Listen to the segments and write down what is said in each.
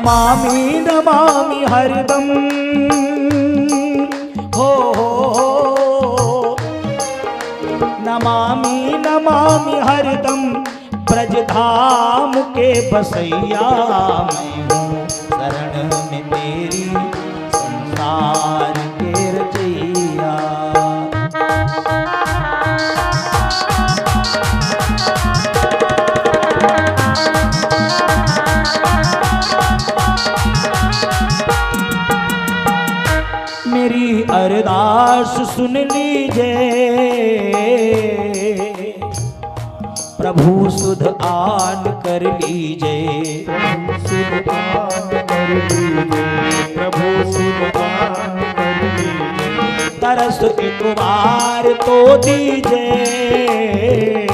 नमामि नमामि हरदम हो नमामि नमामि हरदम ब्रजधाम के बसैया मैं हूँ शरण में तेरी संसार के रचैया। मेरी अरदास सुन लीजिए प्रभु सुध आन कर लीजिए, सुध आन कर लीजिए, प्रभु सुध आन कर लीजिए। तरस एक बार तो दीजिए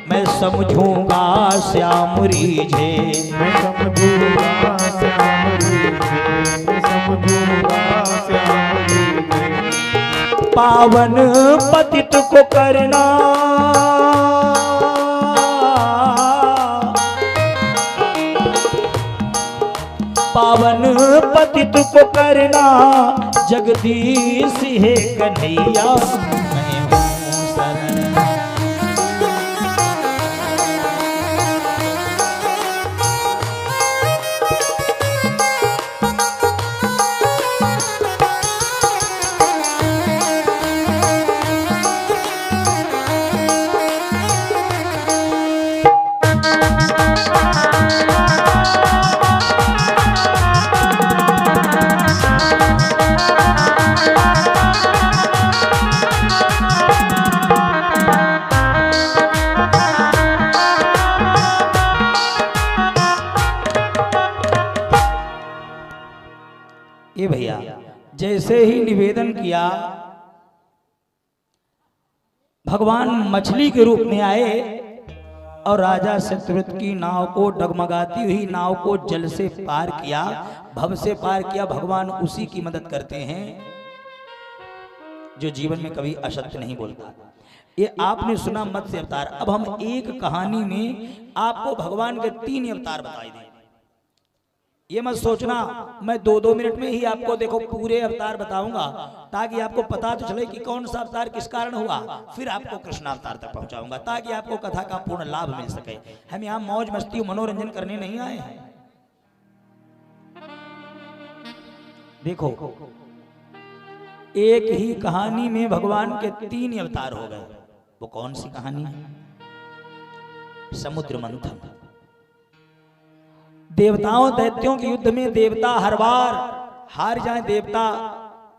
मैं समझूंगा श्याम रीझे, मैं समझूंगा श्याम रीझे, मैं समझूंगा श्याम रीझे। पावन पतित को करना पावन पतित को करना जगदीश है कन्हैया मैं हूँ शरण। ये भैया जैसे ही निवेदन किया भगवान मछली के रूप में आए और राजा शत्रुघ्न की नाव को डगमगाती हुई नाव को जल से पार किया, भव से पार किया। भगवान उसी की मदद करते हैं जो जीवन में कभी असत्य नहीं बोलता। ये आपने सुना मत्स्य अवतार। अब हम एक कहानी में आपको भगवान के 3 अवतार बताए दें। ये मत सोचना मैं 2-2 मिनट में ही आपको देखो पूरे अवतार बताऊंगा, ताकि आपको पता तो चले कि कौन सा अवतार किस कारण हुआ, फिर आपको कृष्ण अवतार तक पहुंचाऊंगा ताकि आपको कथा का पूर्ण लाभ मिल सके। हम यहाँ मौज मस्ती मनोरंजन करने नहीं आए हैं। देखो एक ही कहानी में भगवान के 3 अवतार हो गए। वो कौन सी कहानी है? समुद्र मंथन। देवताओं दैत्यों के युद्ध में देवता हर बार हार जाए। देवता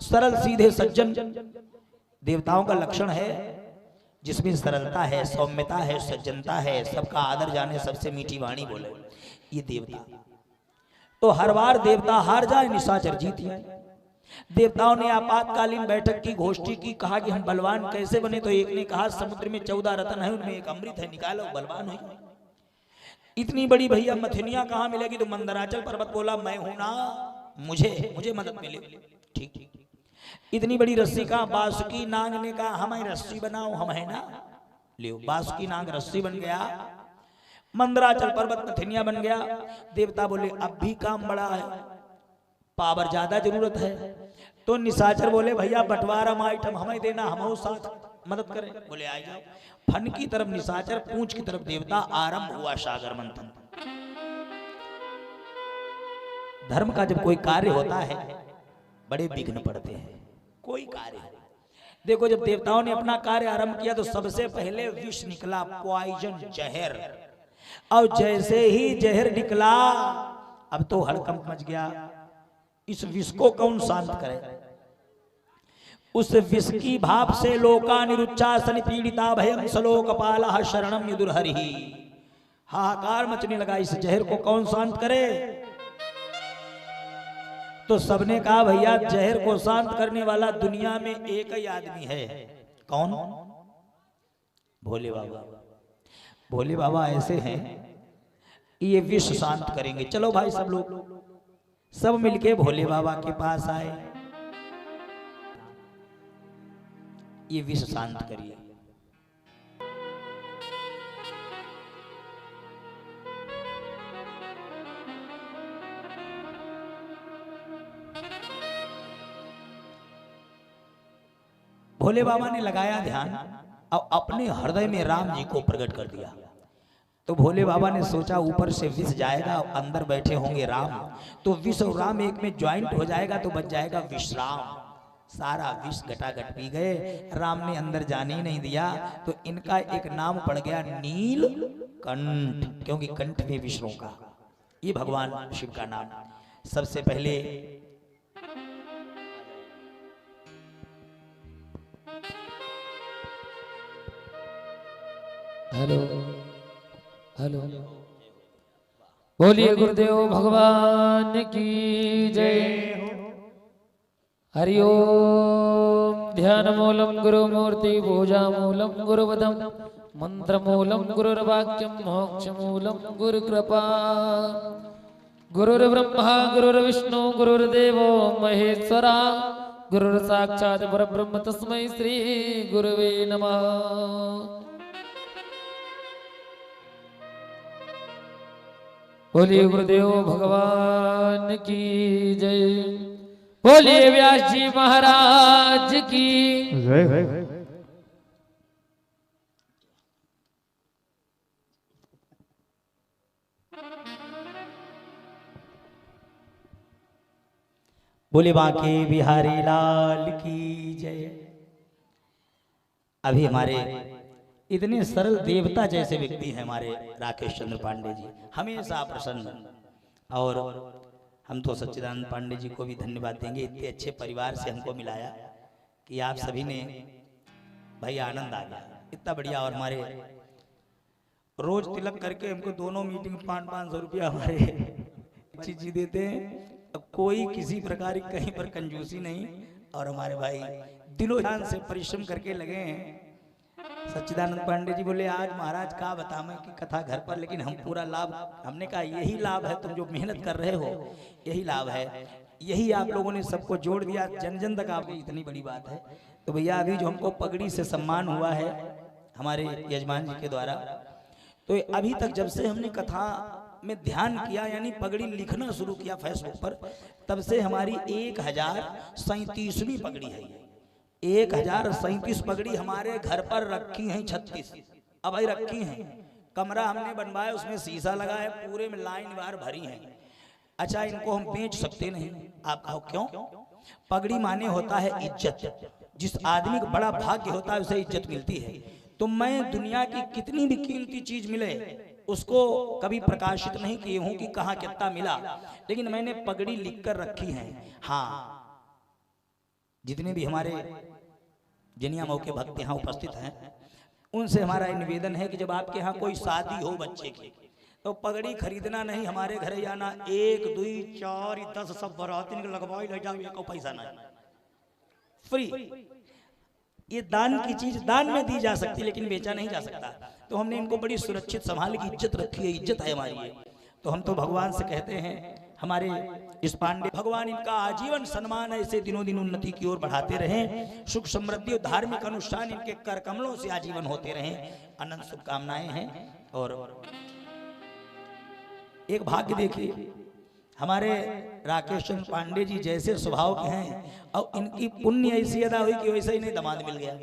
सरल सीधे सज्जन देवताओं का लक्षण है, जिसमें सरलता है, सौम्यता है, सज्जनता है, सबका आदर जाने, सबसे मीठी वाणी बोले, ये देवता। तो हर बार देवता हार जाए, निशाचर जीत जाए। देवताओं ने आपातकालीन बैठक की, गोष्ठी की, कहा कि हम बलवान कैसे बने। तो एक ने कहा समुद्र में 14 रत्न है, उनमें एक अमृत है, निकालो बलवान हो। इतनी बड़ी भैया मथनिया कहाँ मिलेगी? तो मंदराचल पर्वत बोला मैं हूं ना, मुझे मदद मिले। ठीक। इतनी बड़ी रस्सी कहाँ? बासुकी नाग ने कहा हमें रस्सी बनाओ, हम है ना, लियो। बासुकी नाग रस्सी बन गया, मंदराचल पर्वत मथनिया बन गया। देवता बोले अब भी काम बड़ा है, पावर ज्यादा जरूरत है। तो निशाचर बोले भैया बंटवारा आइटम हमें देना, हम साथ मदद करें। बोले आ जाओ। फन की तरफ निशाचर, पूंछ की तरफ देवता। आरंभ हुआ सागर मंथन। धर्म का जब कोई कार्य होता है बड़े विघ्न पड़ते हैं। कोई कार्य देखो, जब देवताओं ने अपना कार्य आरंभ किया तो सबसे पहले विष निकला, पॉइजन, जहर। और जैसे ही जहर निकला अब तो हड़कंप मच गया। इस विष को कौन शांत करे? उस विष की भाप से लोका निरुच्चासन पीड़िता भयम सलोकपालः शरणम युदुर्हरिः। हाहाकार मचने लगा, इस जहर को कौन शांत करे? तो सबने कहा भैया जहर को शांत करने वाला दुनिया में एक ही आदमी है। कौन? भोले बाबा। भोले बाबा ऐसे हैं ये विष शांत करेंगे। चलो भाई सब लोग सब मिलके भोले बाबा के पास आए, ये विष शांत करिए। भोले बाबा ने लगाया ध्यान और अपने हृदय में राम जी को प्रकट कर दिया। तो भोले बाबा ने सोचा ऊपर से विष जाएगा, अंदर बैठे होंगे राम, तो विष और राम एक में ज्वाइंट हो जाएगा तो बच जाएगा विश्राम। सारा विष घटाघट पी गए, राम ने अंदर जाने ही नहीं दिया। तो इनका एक नाम पड़ गया नील कंठ, क्योंकि कंठ में विष्णु का, ये भगवान शिव का नाम। सबसे पहले हेलो हेलो, बोलिए गुरुदेव भगवान की जय। हरि ओम। ध्यान मूलम गुरु मूर्ति पूजा मूलम गुरुवदम मंत्र मूलम गुरुर्वाक्यम मोक्ष मूलम गुरु कृपा। गुरुर्ब्रह्मा गुरुर्विष्णु गुरुर्देवो महेश्वरा, गुरुर्साक्षात् परब्रह्म तस्मै श्री गुरुवे नमः। बोलिए गुरुदेव भगवान की जय। बोलिए व्यास जी महाराज की जय। बोले बांके बिहारी लाल की जय। अभी हमारे इतने सरल देवता जैसे व्यक्ति हैं हमारे राकेश चंद्र पांडे जी, हमेशा प्रसन्न। और हम तो सच्चिदानंद पांडे जी को भी धन्यवाद देंगे, इतने अच्छे परिवार से हमको मिलाया कि आप सभी ने, भाई आनंद आ गया, इतना बढ़िया। और हमारे रोज तिलक करके हमको दोनों मीटिंग 500-500 रुपया हमारे चीज देते हैं। अब कोई किसी प्रकार की कहीं पर कंजूसी नहीं, और हमारे भाई दिलो जान से परिश्रम करके लगे हैं। सच्चिदानंद पांडे जी बोले आज महाराज का बता मैं कि कथा घर पर, लेकिन हम पूरा लाभ, हमने कहा यही लाभ है, तुम जो मेहनत कर रहे हो यही लाभ है, यही आप लोगों ने सबको जोड़ दिया, जन जन तक आपकी इतनी बड़ी बात है। तो भैया अभी जो हमको पगड़ी से सम्मान हुआ है हमारे यजमान जी के द्वारा, तो अभी तक जब से हमने कथा में ध्यान किया, यानी पगड़ी लिखना शुरू किया फेसबुक पर, तब से हमारी 1037वीं पगड़ी है। 1037 पगड़ी हमारे घर पर रखी हैं 36, अब भाई रखी हैं। कमरा हमने बनवाया, उसमें शीशा लगा है, पूरे में लाइन बार भरी है। अच्छा इनको हम बेच सकते नहीं, आप कहो क्यों? पगड़ी माने होता है इज्जत, जिस आदमी का बड़ा भाग्य होता है उसे इज्जत मिलती है। तो मैं दुनिया की कितनी भी कीमती चीज मिले उसको कभी प्रकाशित नहीं किए हूं कि कहाँ कितना मिला, लेकिन मैंने पगड़ी लिख कर रखी है। हाँ, जितने भी हमारे जिनिया मऊ के भक्त यहाँ उपस्थित हैं, उनसे हमारा निवेदन है कि जब आपके यहाँ कोई शादी हो बच्चे की, तो पगड़ी खरीदना नहीं, हमारे घर आना, 1 2 4 10 सब बराती लगवाई ले जाओ, पैसा नहीं, फ्री। ये दान की चीज दान में दी जा सकती, लेकिन बेचा नहीं जा सकता। तो हमने इनको बड़ी सुरक्षित संभाल की, इज्जत रखी है, इज्जत है हमारी ये। तो हम तो भगवान से कहते हैं हमारे इस पांडे भगवान इनका आजीवन सम्मान ऐसे दिनों दिन उन्नति की ओर बढ़ाते रहें, सुख समृद्धि और धार्मिक अनुष्ठान इनके कर कमलों से आजीवन होते रहें, अनंत शुभकामनाएं हैं। और एक भाग्य देखिए, हमारे राकेश चंद्र पांडे जी जैसे स्वभाव के हैं और इनकी पुण्य ऐसी अदा हुई कि वैसे ही नहीं दामाद मिल गया।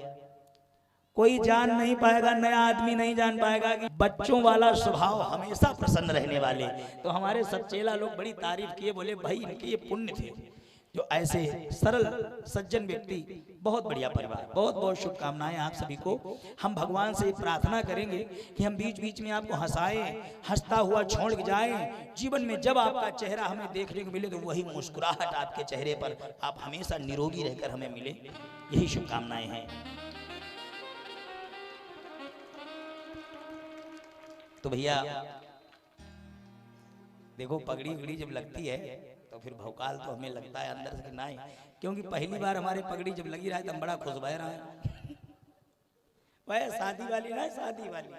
कोई जान नहीं पाएगा, नया आदमी नहीं जान पाएगा कि बच्चों वाला स्वभाव, हमेशा प्रसन्न रहने वाले। तो हमारे सब चेला लोग बड़ी तारीफ किए, बोले भाई इनके ये पुण्य थे जो ऐसे सरल सज्जन व्यक्ति। बहुत बढ़िया परिवार, बहुत बहुत शुभकामनाएं आप सभी को। हम भगवान से प्रार्थना करेंगे कि हम बीच बीच में आपको हंसाएं, हंसता हुआ छोड़ जाएं। जीवन में जब आपका चेहरा हमें देखने को मिले तो वही मुस्कुराहट आपके चेहरे पर, आप हमेशा निरोगी रहकर हमें मिले, यही शुभकामनाएं हैं। तो भैया देखो, पगड़ी उगड़ी जब लगती है तो फिर भौकाल तो हमें लगता है अंदर से नहीं, क्योंकि पहली बार हमारे पगड़ी जब लगी रहा है तो हम बड़ा खुश भय रहा है। वह शादी वाली ना, शादी वाली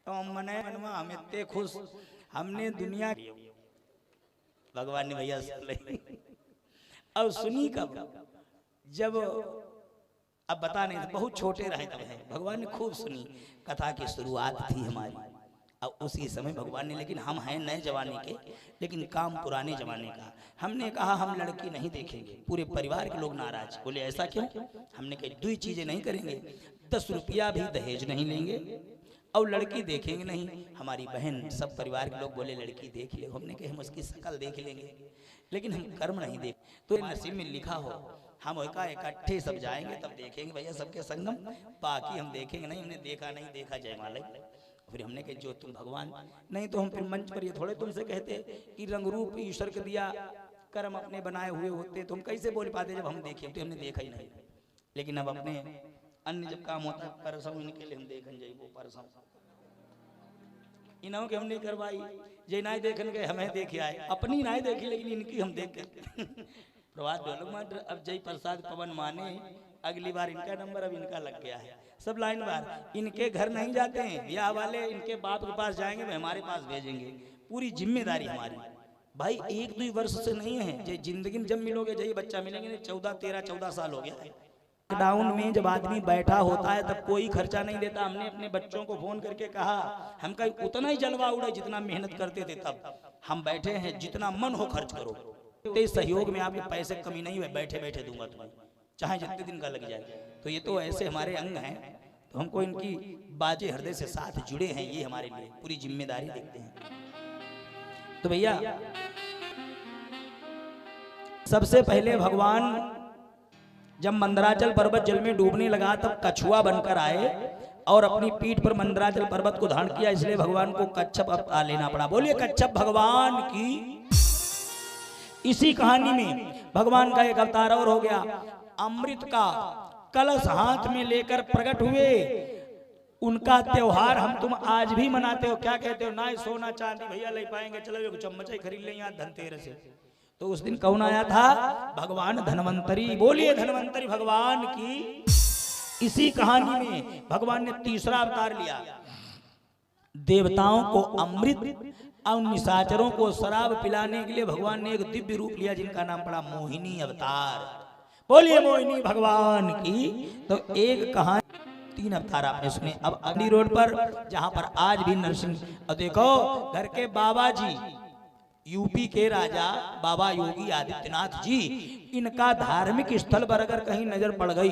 तो हम मने मनवा हम इतने खुश, हमने दुनिया भगवान ने भैया अब सुनी कब, जब अब बता नहीं, बहुत छोटे रहे तब है, भगवान ने खूब सुनी। कथा की शुरुआत थी हमारी, अब उसी समय भगवान ने, लेकिन हम हैं नए जमाने के, लेकिन काम पुराने जमाने का। हमने कहा हम लड़की नहीं देखेंगे, पूरे परिवार के लोग नाराज। बोले ऐसा क्यों? हमने कहा 2 चीजें नहीं करेंगे, 10 रुपया भी दहेज नहीं लेंगे और लड़की देखेंगे नहीं। हमारी बहन सब परिवार के लोग बोले लड़की देख ले। हमने कहा हम उसकी शक्ल देख लेंगे, लेकिन हम कर्म नहीं देख। तो नसीब में लिखा हो, हम इकट्ठे सब जाएंगे तब देखेंगे भैया सबके संगम, बाकी हम देखेंगे नहीं। हमने देखा नहीं देखा, जयमाला। फिर हमने कहा जो तुम भगवान नहीं तो हम फिर मंच पर ये थोड़े तुमसे कहते कि रंग रूप ईश्वर के दिया, कर्म अपने बनाए हुए होते, तुम कैसे बोल पाते जब हम देखे? तो हमने देखा ही नहीं। लेकिन अब अपने अन्य जब काम होता है परसों इनके लिए हम देखन जाइए, वो परसों इन्हों के हम नहीं करवाई, जे नाई देखन गए हमें देखे आए, अपनी नाई देखी लेकिन इनकी हम देख के प्रभात ढोलक मास्टर अब जय प्रसाद पवन माने, अगली बार इनका नंबर अब इनका लग गया है। सब लाइन बार इनके घर नहीं जाते हैं, ब्याह वाले इनके बाप के पास जाएंगे, वे हमारे पास भेजेंगे। पूरी जिम्मेदारी हमारी भाई। 1-2 वर्ष से नहीं है, जे जिंदगी में जब मिलोगे जय बच्चा मिलेंगे। 14-13-14 साल हो गया है। लॉकडाउन में जब आदमी बैठा होता है तब कोई खर्चा नहीं देता। हमने अपने बच्चों को फोन करके कहा, हम कहीं उतना ही जलवा उड़े जितना मेहनत करते थे तब। हम बैठे हैं, जितना मन हो खर्च करो। तेज सहयोग में आपके पैसे कमी नहीं हुए, बैठे बैठे दूंगा तुम्हें, चाहे जितने दिन का लग जाए। तो ये तो ऐसे हमारे अंग हैं, तो हमको इनकी बाजे हृदय से साथ जुड़े हैं, ये हमारे लिए पूरी जिम्मेदारी देखते हैं। तो भैया सबसे पहले भगवान जब मंदराचल पर्वत जल में डूबने लगा तब कछुआ बनकर आए और अपनी पीठ पर मंदराचल पर्वत को धारण किया, इसलिए भगवान को कच्छप अवतार लेना पड़ा। बोलिए कच्छप भगवान की। इसी कहानी में भगवान का एक अवतार और हो गया। अमृत का कलश हाथ में लेकर प्रकट हुए। उनका त्योहार हम तुम आज भी मनाते हो। क्या कहते हो? ना सोना चांदी भैया ले पाएंगे, चलो एक चम्मच ही खरीद लें यहाँ धनतेरस से। तो उस दिन कौन आया था? भगवान धनवंतरी। बोलिए धनवंतरी भगवान की। इसी कहानी में भगवान ने तीसरा अवतार लिया। देवताओं को अमृत और निशाचरों को शराब पिलाने के लिए भगवान ने एक दिव्य रूप लिया, जिनका नाम पड़ा मोहिनी अवतार। बोलिए मोहिनी भगवान की। तो एक कहानी 3 अवतार आपने सुने। अब अगली रोड पर जहां पर आज भी नरसिंह, और देखो घर के बाबा जी, यूपी के राजा बाबा योगी आदित्यनाथ जी, इनका धार्मिक स्थल पर अगर कहीं नजर पड़ गई,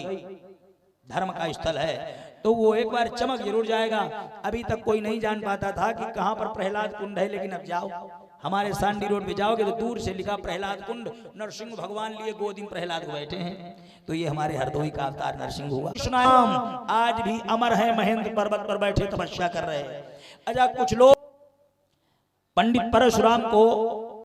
धर्म का स्थल है, तो वो एक बार चमक जरूर जाएगा। अभी तक कोई नहीं जान पाता था कि कहां पर प्रहलाद कुंड है, लेकिन अब जाओ हमारे सांडी रोड पे जाओगे तो दूर से लिखा प्रहलाद कुंड, नरसिंह भगवान लिए गोदी में प्रहलाद को बैठे हैं। तो ये हमारे हरदोई का अवतार नरसिंह हुआ। कृष्णाम आज भी अमर है, महेंद्र पर्वत पर बैठे तपस्या कर रहे हैं। अच्छा कुछ लोग पंडित परशुराम को